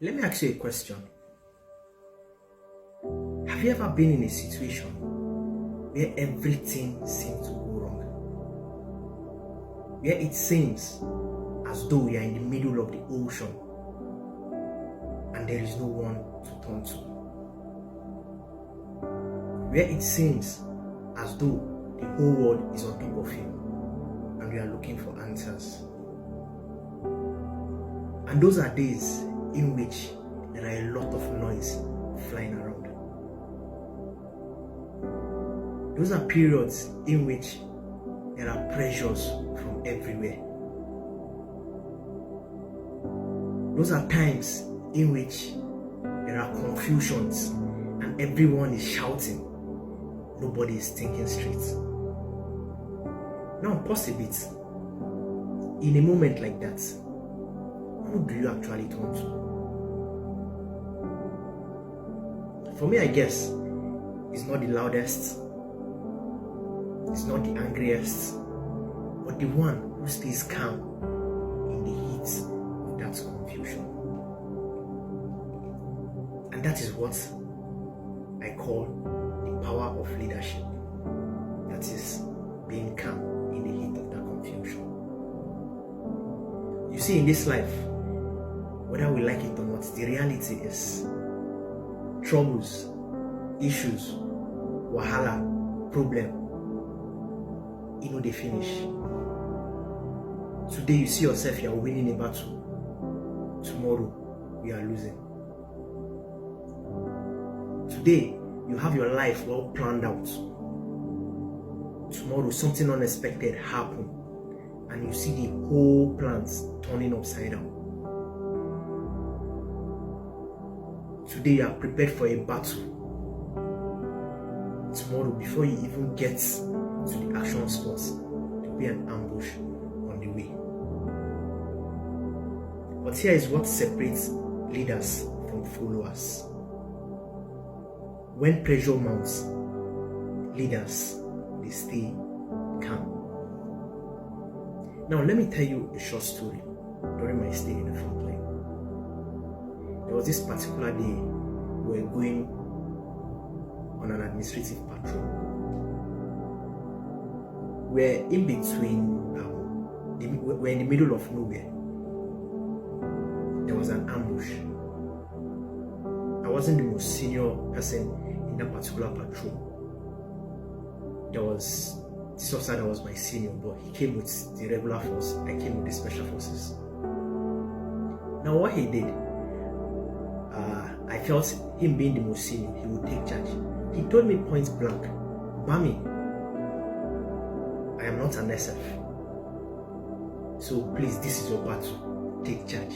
Let me ask you a question. Have you ever been in a situation where everything seems to go wrong? Where it seems as though you are in the middle of the ocean and there is no one to turn to? Where it seems as though the whole world is on top of you and you are looking for answers. And those are days in which there are a lot of noise flying around. Those are periods in which there are pressures from everywhere. Those are times in which there are confusions and everyone is shouting. Nobody is thinking straight. Now pause a bit. In a moment like that, who do you actually turn to? For me, I guess it's not the loudest, it's not the angriest, but the one who stays calm in the heat of that confusion. And that is what I call the power of leadership. That is being calm in the heat of that confusion. You see, in this life, whether we like it or not, the reality is troubles, issues, wahala, problem, they finish. Today you see yourself, you are winning a battle. Tomorrow you are losing. Today you have your life well planned out. Tomorrow something unexpected happen and you see the whole plans turning upside down. Today you are prepared for a battle. Tomorrow, before you even get to the action spots, there will be an ambush on the way. But here is what separates leaders from followers. When pressure mounts, leaders, they stay calm. Now let me tell you a short story during my stay in the front line. There was this particular day we were going on an administrative patrol. We're in between, we're in the middle of nowhere. There was an ambush. I wasn't the most senior person in that particular patrol. There was this officer that was my senior, but he came with the regular force. I came with the special forces. Now what he did, I felt him being the most senior, he would take charge. He told me point blank, Bamee, I am not an SF. So please, this is your battle. Take charge.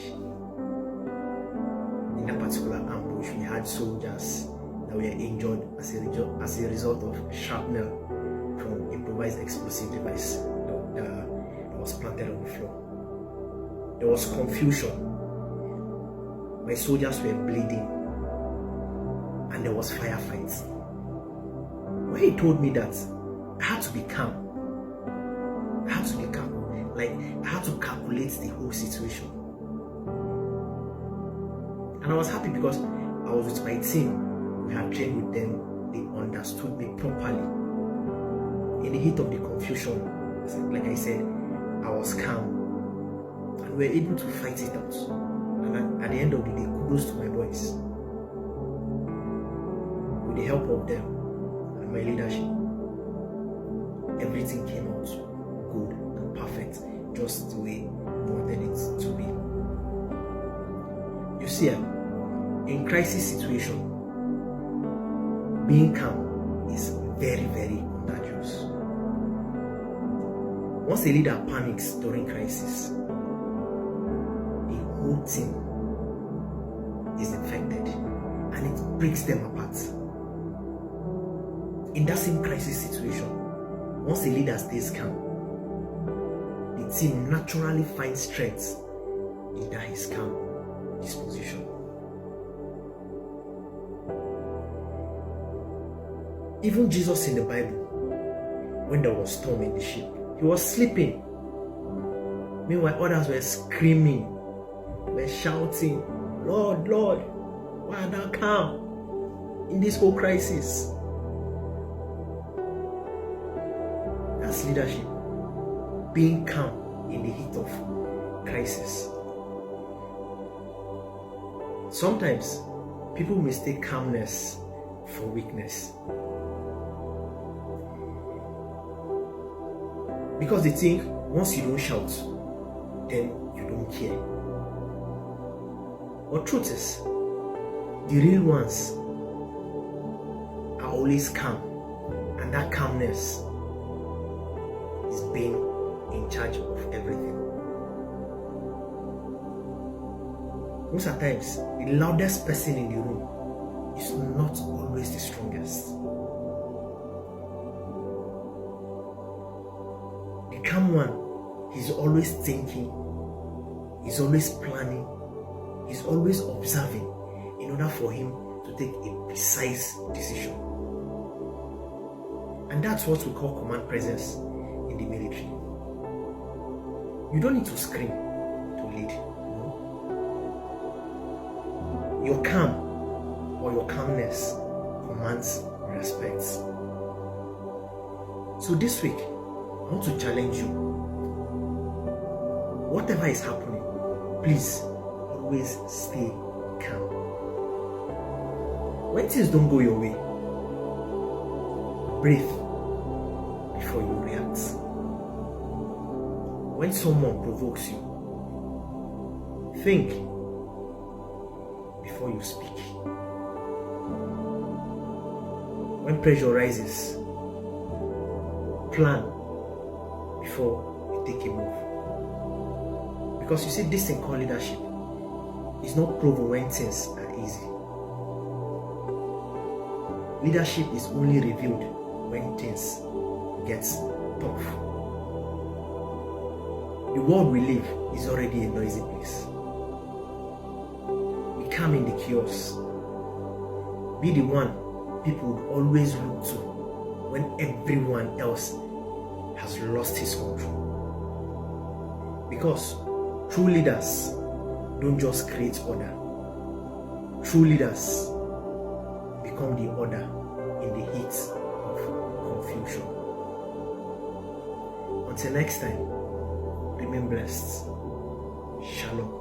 In that particular ambush, we had soldiers that were injured as a result of shrapnel from improvised explosive device that was planted on the floor. There was confusion. My soldiers were bleeding. And there was firefights. When he told me that, I had to be calm. I had to be calm. Like, I had to calculate the whole situation. And I was happy because I was with my team. We had trained with them. They understood me properly. In the heat of the confusion, like I said, I was calm. And we were able to fight it out. And at the end of the day, kudos to my boys. With the help of them and my leadership, everything came out good and perfect, just the way we wanted it to be. You see, in crisis situation, being calm is very, very contagious. Once a leader panics during crisis, the whole team is infected and it breaks them apart. In that same crisis situation, once a leader stays calm, the team naturally finds strength in that his calm disposition. Even Jesus in the Bible, when there was storm in the ship, he was sleeping. Meanwhile, others were screaming, were shouting, Lord, why art thou calm in this whole crisis? That's leadership. Being calm in the heat of crisis. Sometimes people mistake calmness for weakness, because they think once you don't shout, then you don't care. But truth is, the real ones are always calm, and that calmness is being in charge of everything. Most of the times, the loudest person in the room is not always the strongest. The calm one, he's always thinking, he's always planning, he's always observing in order for him to take a precise decision. And that's what we call command presence in the military. You don't need to scream to lead. No. Your calm or your calmness commands respect. So this week, I want to challenge you. Whatever is happening, please always stay calm. When things don't go your way, breathe before you react. When someone provokes you, think before you speak. When pressure rises, plan before you take a move. Because you see, this thing called leadership is not proven when things are easy. Leadership is only revealed when things get tough. The world we live is already a noisy place. Be calm in the chaos. Be the one people would always look to when everyone else has lost his control. Because true leaders don't just create order. True leaders become the order in the heat of confusion. Until next time, remain blessed. Shalom.